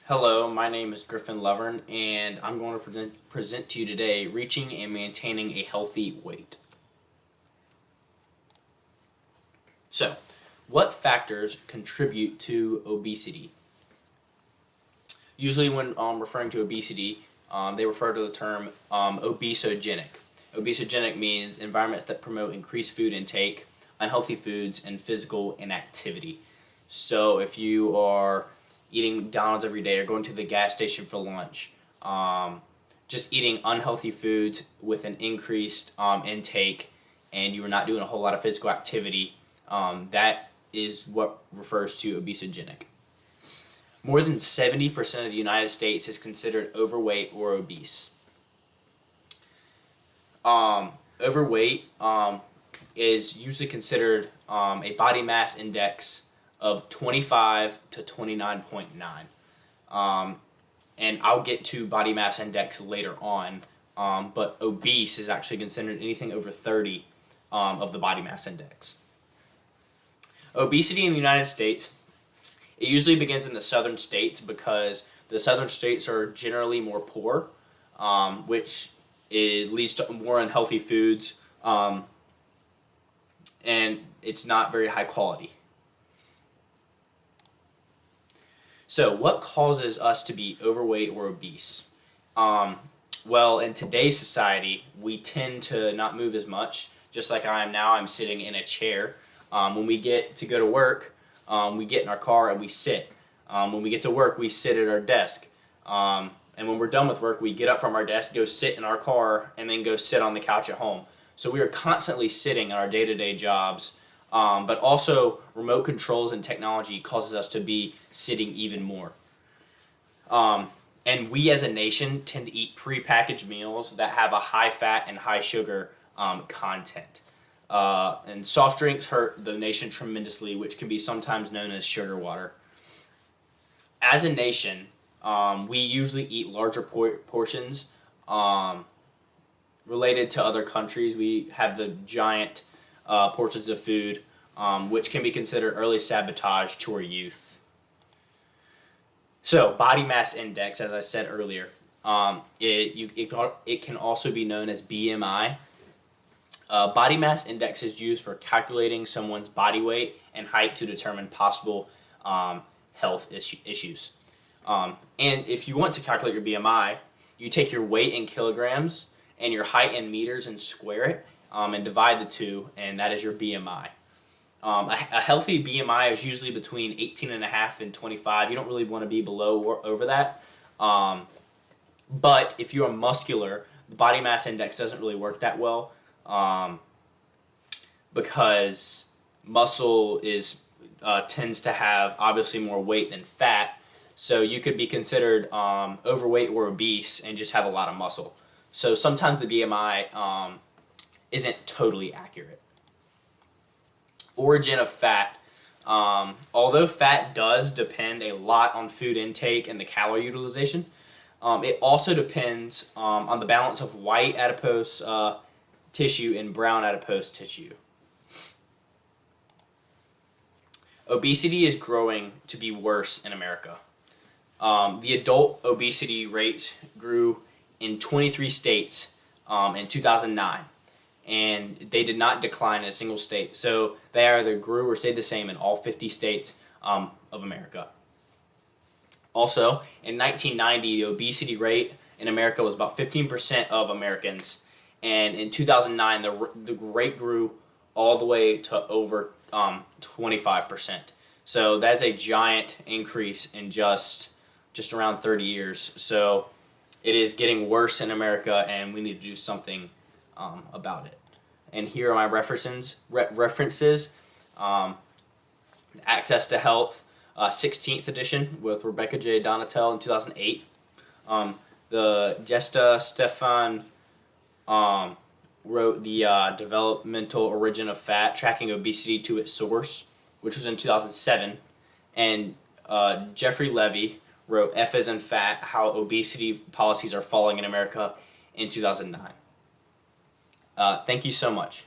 Hello, my name is Griffin Lovern, and I'm going to present to you today reaching and maintaining a healthy weight. So, what factors contribute to obesity? Usually when referring to obesity, they refer to the term obesogenic. Obesogenic means environments that promote increased food intake, unhealthy foods, and physical inactivity. So if you are eating McDonald's every day or going to the gas station for lunch, just eating unhealthy foods with an increased intake, and you are not doing a whole lot of physical activity, that is what refers to obesogenic. More than 70% of the United States is considered overweight or obese. Overweight is usually considered a body mass index of 25 to 29.9. And I'll get to body mass index later on, but obese is actually considered anything over 30 of the body mass index. Obesity in the United States, it usually begins in the southern states because the southern states are generally more poor, which leads to more unhealthy foods, and it's not very high quality. So what causes us to be overweight or obese? Well, in today's society, we tend to not move as much. Just like I am now, I'm sitting in a chair. When we get to go to work, we get in our car and we sit. When we get to work, we sit at our desk. And when we're done with work, we get up from our desk, go sit in our car, and then go sit on the couch at home. So we are constantly sitting in our day-to-day jobs, but also remote controls and technology causes us to be sitting even more. And we as a nation tend to eat prepackaged meals that have a high fat and high sugar content. And soft drinks hurt the nation tremendously, which can be sometimes known as sugar water. As a nation, we usually eat larger portions. Related to other countries, we have the giant portions of food, which can be considered early sabotage to our youth. So, body mass index, as I said earlier, it can also be known as BMI. Body mass index is used for calculating someone's body weight and height to determine possible health issues. And if you want to calculate your BMI, you take your weight in kilograms and your height in meters and square it and divide the two, and that is your BMI. A healthy BMI is usually between 18.5 and 25. You don't really want to be below or over that. But if you are muscular, the body mass index doesn't really work that well because muscle tends to have obviously more weight than fat. So you could be considered overweight or obese and just have a lot of muscle. So sometimes the BMI isn't totally accurate. Origin of fat. Although fat does depend a lot on food intake and the calorie utilization, it also depends on the balance of white adipose tissue and brown adipose tissue. Obesity is growing to be worse in America. The adult obesity rate grew in 23 states in 2009, and they did not decline in a single state. So they either grew or stayed the same in all 50 states of America. Also, in 1990, the obesity rate in America was about 15% of Americans, and in 2009, the rate grew all the way to over 25%. So that's a giant increase in just around 30 years. So it is getting worse in America, and we need to do something about it. And here are my references. Access to Health, 16th edition with Rebecca J. Donatel in 2008. The Gesta Stefan wrote the Developmental Origin of Fat, Tracking Obesity to Its Source, which was in 2007. And Jeffrey Levy wrote F as in Fat, How Obesity Policies Are Falling in America in 2009. Thank you so much.